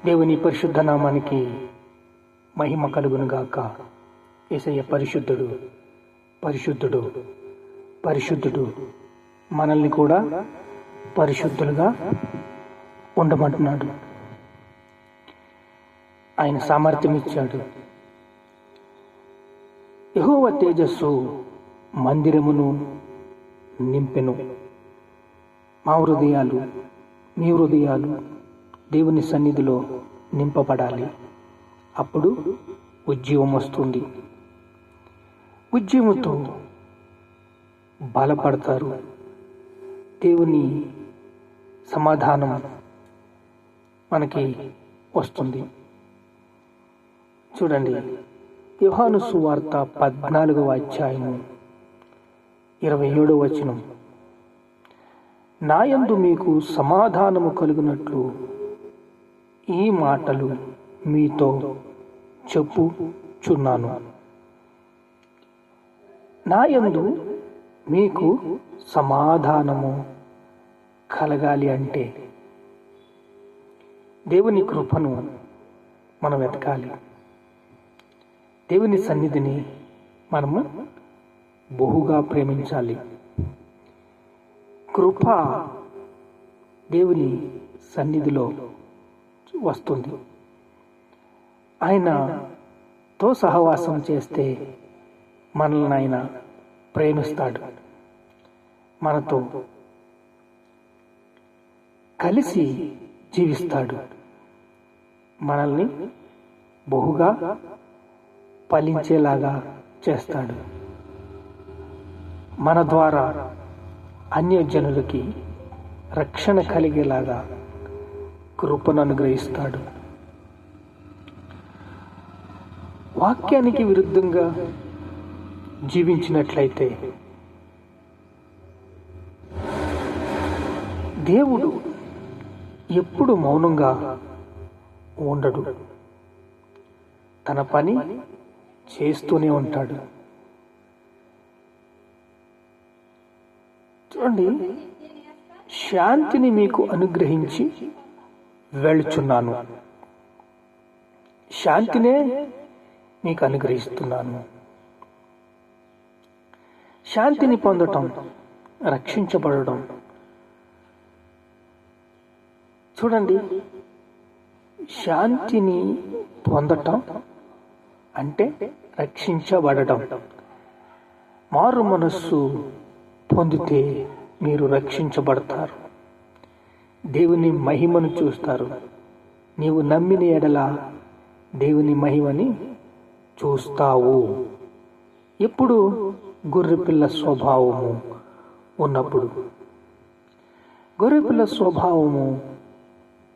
దేవుని పరిశుద్ధ నామానికి మహిమ కలుగునుగాక. యేసయ్య పరిశుద్ధుడు, పరిశుద్ధుడు, పరిశుద్ధుడు. మనల్ని కూడా పరిశుద్ధులుగా ఉండమంటున్నాడు. ఆయన సామర్థ్యం ఇచ్చాడు. యెహోవా తేజస్సు మందిరమును నింపెను. మా హృదయాలు, మీ హృదయాలు దేవుని సన్నిధిలో నింపబడాలి. అప్పుడు ఉజ్జీవం వస్తుంది. ఉజ్జీవంతో బలపడతారు. దేవుని సమాధానం మనకి వస్తుంది. చూడండి, యోహాను సువార్త 14వ అధ్యాయము 27వ వచనం. నాయందు మీకు సమాధానము కలుగునట్లు ఈ మాటలు మీతో చెప్పుచున్నాను. నాయందు మీకు సమాధానము కలగాలి అంటే దేవుని కృపను మనం వెతకాలి. దేవుని సన్నిధిని మనము బహుగా ప్రేమించాలి. కృప దేవుని సన్నిధిలో వస్తుంది. ఆయనతో సహవాసం చేస్తే మనల్ని ఆయన ప్రేమిస్తాడు. మనతో కలిసి జీవిస్తాడు. మనల్ని బహుగా ఫలించేలాగా చేస్తాడు. మన ద్వారా అన్యజనులకి రక్షణ కలిగేలాగా కృపను అనుగ్రహిస్తాడు. వాక్యానికి విరుద్ధంగా జీవించినట్లయితే దేవుడు ఎప్పుడు మౌనంగా ఉండడు. తన పని చేస్తూనే ఉంటాడు. చూడండి, శాంతిని మీకు అనుగ్రహించి వెళ్చున్నాను. శాంతినే మీకు అనుగ్రహిస్తున్నాను. శాంతిని పొందటం, రక్షించబడడం. చూడండి, శాంతిని పొందటం అంటే రక్షించబడటం. మారు మనస్సు పొందితే మీరు రక్షించబడతారు. దేవుని మహిమను చూస్తారు. నీవు నమ్మిన ఎడల దేవుని మహిమని చూస్తావు. ఎప్పుడు గొర్రెపిల్ల స్వభావము ఉన్నప్పుడు. గొర్రెపిల్ల స్వభావము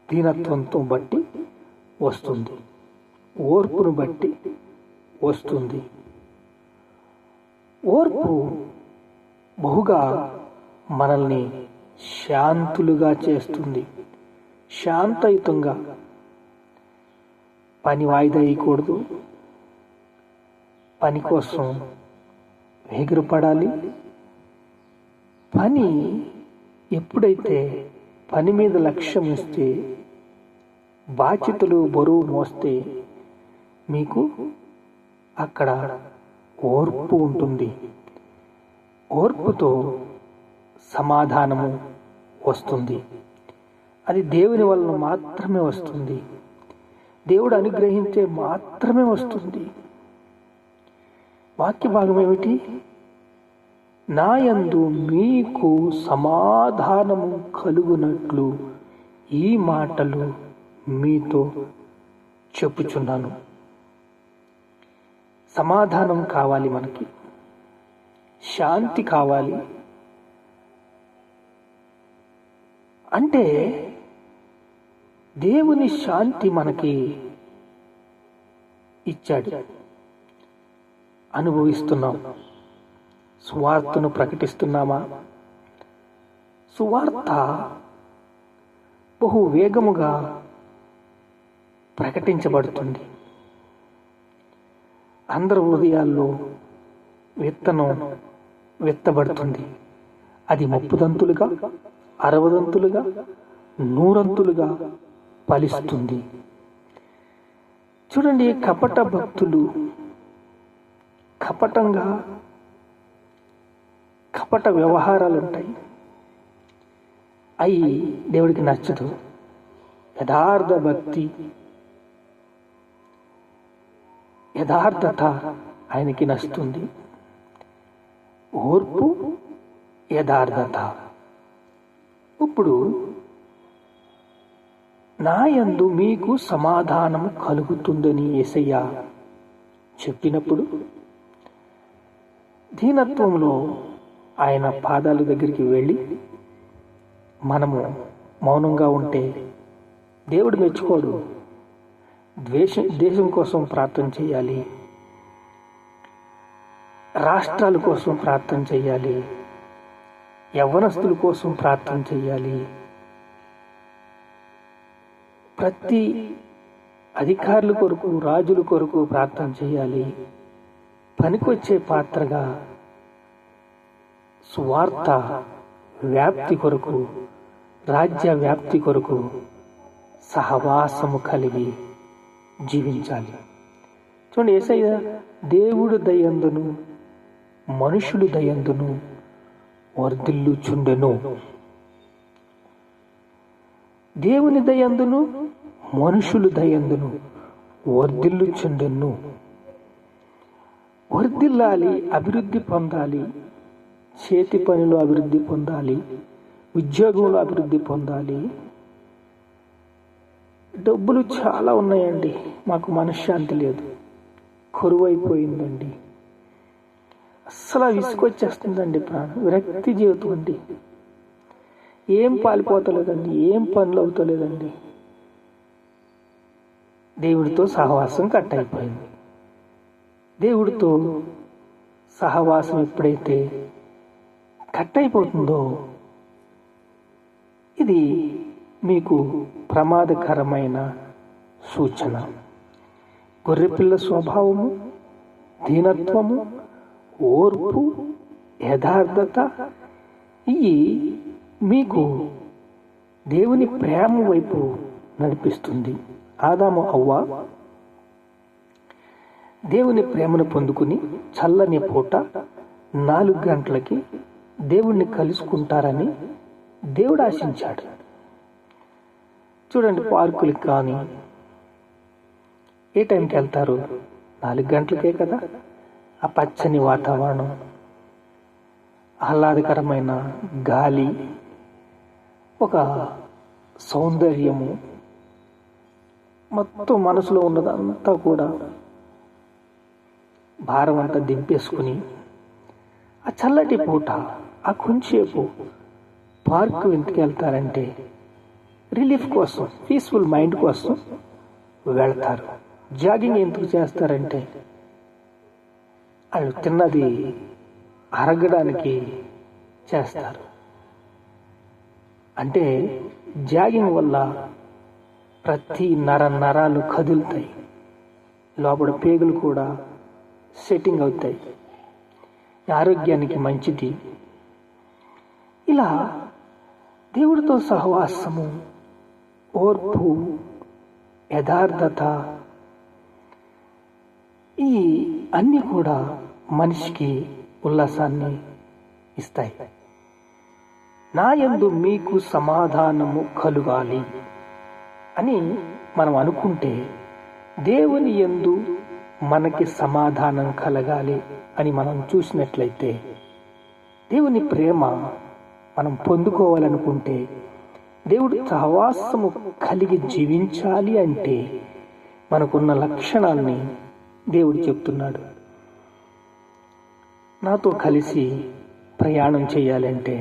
దీనత్వంతో బట్టి వస్తుంది. ఓర్పును బట్టి వస్తుంది. ఓర్పు బహుగా మనల్ని శాంతులుగా చేస్తుంది. శాంతయుతంగా. పని వాయిదా వేయకూడదు. పని కోసం ఎగిరిపడాలి. పని ఎప్పుడైతే పని మీద లక్ష్యం ఇస్తే, బాధ్యతలు బరువు మోస్తే మీకు అక్కడ ఓర్పు ఉంటుంది. ఓర్పుతో సమాధానము వస్తుంది. అది దేవుని వలన మాత్రమే వస్తుంది. దేవుడు అనుగ్రహించే మాత్రమే వస్తుంది. వాక్య భాగం ఏమిటి? నాయందు మీకు సమాధానము కలుగునట్లు ఈ మాటలు మీతో చెప్పుచున్నాను. సమాధానం కావాలి మనకి. శాంతి కావాలి. అంటే దేవుని శాంతి మనకి ఇచ్చాడు. అనుభవిస్తున్నాం. సువార్తను ప్రకటిస్తున్నామా? సువార్త బహు వేగముగా ప్రకటించబడుతుంది. అందరి హృదయాల్లో విత్తనం విత్తబడుతుంది. అది 30 దంతులుగా, 60 దంతులుగా, 100 దంతులుగా ఫలిస్తుంది. చూడండి, కపట భక్తులు కపటంగా కపట వ్యవహారాలు ఉంటాయి. అవి దేవుడికి నచ్చదు. యథార్థ భక్తి, యథార్థత ఆయనకి నచ్చుతుంది. ఓర్పు, యథార్థత. ఇప్పుడు నా యందు మీకు సమాధానం కలుగుతుందని యేసయ్య చెప్పినప్పుడు దీనత్వంలో ఆయన పాదాల దగ్గరికి వెళ్ళి మనము మౌనంగా ఉంటే దేవుడు మెచ్చుకోడు. దేశం కోసం ప్రార్థన చేయాలి, రాష్ట్రాల కోసం ప్రార్థన చేయాలి, యవ్వనస్తుల కోసం ప్రార్థన చేయాలి, ప్రతి అధికారుల కొరకు, రాజుల కొరకు ప్రార్థన చేయాలి. పనికొచ్చే పాత్రగా సువార్త వ్యాప్తి కొరకు, రాజ్య వ్యాప్తి కొరకు సహవాసము కలిగి జీవించాలి. చూడండి, యేసయ్య దేవుడు దయందును మనుషులు దయందును వర్ధిల్లుచుండెను. దేవుని దయందును మనుషులు దయందును వర్ధిల్లుచుండెను. వర్ధిల్లాలి, అభివృద్ధి పొందాలి, చేతి పనిలో అభివృద్ధి పొందాలి, ఉద్యోగంలో అభివృద్ధి పొందాలి. డబ్బులు చాలా ఉన్నాయండి, మాకు మనశ్శాంతి లేదు, కరువైపోయిందండి, అస్సలు విసుకొచ్చేస్తుందండి, విరక్తి జీవితం అండి, ఏం పాలిపోతలేదండి, ఏం పనులు అవుతలేదండి. దేవుడితో సహవాసం కట్ అయిపోయింది. దేవుడితో సహవాసం ఎప్పుడైతే కట్ అయిపోతుందో ఇది మీకు ప్రమాదకరమైన సూచన. గొర్రెపిల్ల స్వభావము, దీనత్వము, ఓర్పు, యథార్థత ఇవి మీకు దేవుని ప్రేమ వైపు నడిపిస్తుంది. ఆదాము అవ్వ దేవుని ప్రేమను పొందుకుని చల్లని పూట 4 గంటలకి దేవుణ్ణి కలుసుకుంటారని దేవుడు ఆశించాడు. చూడండి, పార్కులకి కానీ ఏ టైంకి వెళ్తారు? 4 గంటలకే కదా. ఆ పచ్చని వాతావరణం, ఆహ్లాదకరమైన గాలి, ఒక సౌందర్యము, మొత్తం మనసులో ఉన్నదంతా కూడా భారం అంతా దింపేసుకుని ఆ చల్లటి పూట ఆ కొంచెంసేపు పార్కు ఎందుకు వెళ్తారంటే రిలీఫ్ కోసం, పీస్ఫుల్ మైండ్ కోసం వెళ్తారు. జాగింగ్ ఎందుకు చేస్తారంటే వాళ్ళు తిన్నది అరగడానికి చేస్తారు. అంటే జాగింగ్ వల్ల ప్రతి నరాలు కదులుతాయి, లోపల పేగులు కూడా సెట్టింగ్ అవుతాయి, ఆరోగ్యానికి మంచిది. ఇలా దేవుడితో సహవాసము, ఓర్పు, యథార్థత ఈ అన్నీ కూడా మనిషికి ఉల్లాసాన్ని ఇస్తాయి. నా యందు మీకు సమాధానము కలుగాలి అని మనం అనుకుంటే దేవుని యందు మనకి సమాధానం కలగాలి అని మనం చూసినట్లయితే, దేవుని ప్రేమ మనం పొందుకోవాలనుకుంటే, దేవుడు సహవాసము కలిగి జీవించాలి అంటే మనకున్న లక్షణాలని దేవుడు చెప్తున్నాడు. నాతో కలిసి ప్రయాణం చేయాలంటే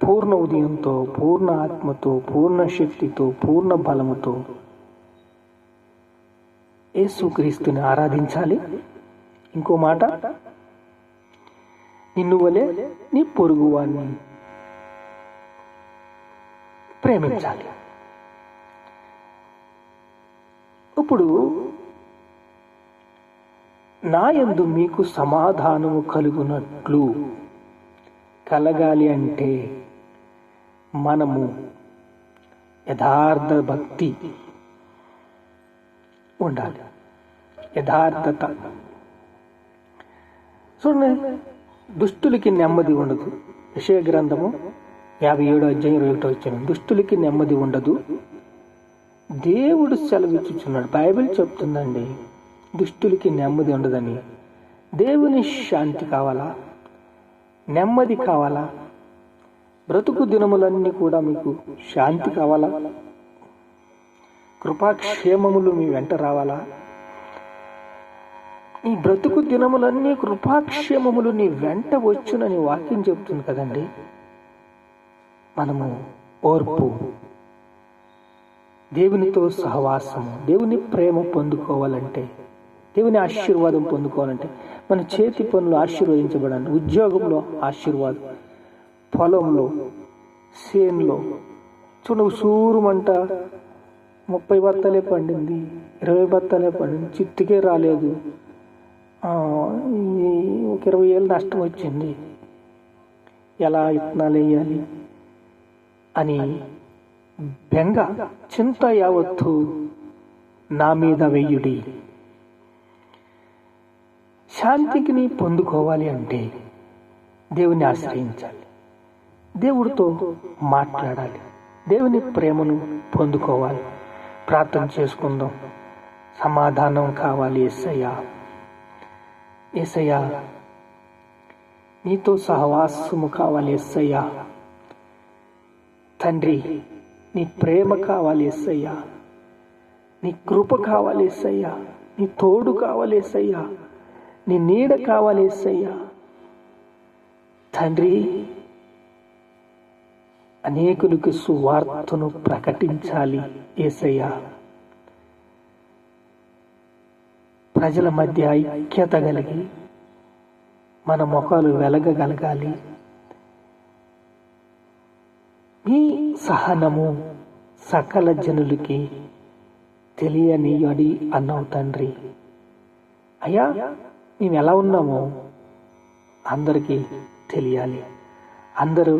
పూర్ణ ఉదయంతో, పూర్ణ ఆత్మతో, పూర్ణ శక్తితో, పూర్ణ బలముతో యేసుక్రీస్తుని ఆరాధించాలి. ఇంకో మాట, నిన్ను వలె నీ పొరుగువాన్ని ప్రేమించాలి. ఇప్పుడు నా యందు మీకు సమాధానము కలుగునట్లు కలగాలి అంటే మనము యథార్థ భక్తి, ఉండాలి. యథార్థత. చూడండి, దుష్టులకి నెమ్మది ఉండదు. యెషయా గ్రంథము 57:21. దుష్టులకి నెమ్మది ఉండదు, దేవుడు సెలవిచ్చుచున్నాడు. బైబిల్ చెప్తుందండి, దుష్టులకి నెమ్మది ఉండదని. దేవుని శాంతి కావాలా? నెమ్మది కావాలా? బ్రతుకు దినములన్నీ కూడా మీకు శాంతి కావాలా? కృపాక్షేమములు మీ వెంట రావాలా? ఈ బ్రతుకు దినములన్నీ కృపాక్షేమములు నీ వెంట వచ్చునని వాక్యం చెప్తుంది కదండి. మనము ఓర్పు, దేవునితో సహవాసము, దేవుని ప్రేమ పొందుకోవాలంటే, దేవుని ఆశీర్వాదం పొందుకోవాలంటే మన చేతి పనులు ఆశీర్వదించబడాలి. ఉద్యోగంలో ఆశీర్వాదం, పొలంలో, చేనులో చూడు, సూరుమంట 30 బత్తాలే పండింది, 20 బత్తాలే పండింది, చిత్తుకే రాలేదు, ఒక 20,000 నష్టం వచ్చింది, ఎలా విత్తనాలు వేయాలి అని బెంగ, చింత యావత్తు నా మీద వెయ్యుడి. శాంతిని పొందుకోవాలి అంటే దేవుని ఆశ్రయించాలి, దేవుడితో మాట్లాడాలి, దేవుని ప్రేమను పొందుకోవాలి. ప్రార్థన చేసుకుందాం. సమాధానం కావాలి యేసయ్యా. యేసయ్యా, నీతో సహవాసము కావాలి యేసయ్యా. తండ్రి, నీ ప్రేమ కావాలి యేసయ్యా. నీ కృప కావాలి యేసయ్యా. నీ తోడు కావాలి యేసయ్యా. నీ నీడ కావాలి యేసయ్యా. తండ్రి, అనేకులకు సువార్తను ప్రకటించాలి యేసయ్యా. ప్రజల మధ్య ఐక్యత కలిగి మన ముఖాలు వెలగగలగాలి. మీ సహనము సకల జనులకి తెలియనియడి అన్నావు తండ్రి. అయ్యా, మేము ఎలా ఉన్నామో అందరికీ తెలియాలి. అందరూ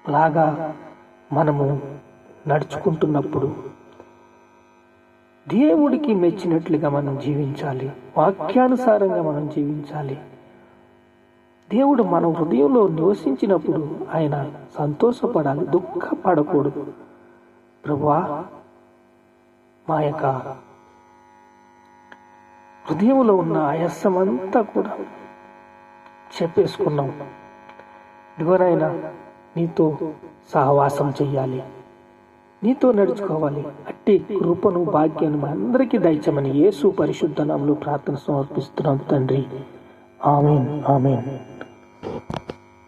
లాగా మనము నడుచుకుంటున్నప్పుడు దేవుడికి మెచ్చినట్లుగా మనం జీవించాలి. వాక్యానుసారంగా మనం జీవించాలి. దేవుడు మన హృదయంలో నివసించినప్పుడు ఆయన సంతోషపడాలి, దుఃఖపడకూడదు. ప్రభువా, మా యొక్క హృదయంలో ఉన్న ఆయాసమంతా కూడా చెప్పేసుకున్నాం. ఇదిగోనైనా నీతో సహవాసం చెయ్యాలి, నీతో నడుచుకోవాలి. అట్టి కృపను, భాగ్యాన్ని మనందరికీ దయచేయమని యేసు పరిశుద్ధ నామములో ప్రార్థన సమర్పిస్తున్నాం తండ్రి. ఆమేన్, ఆమేన్.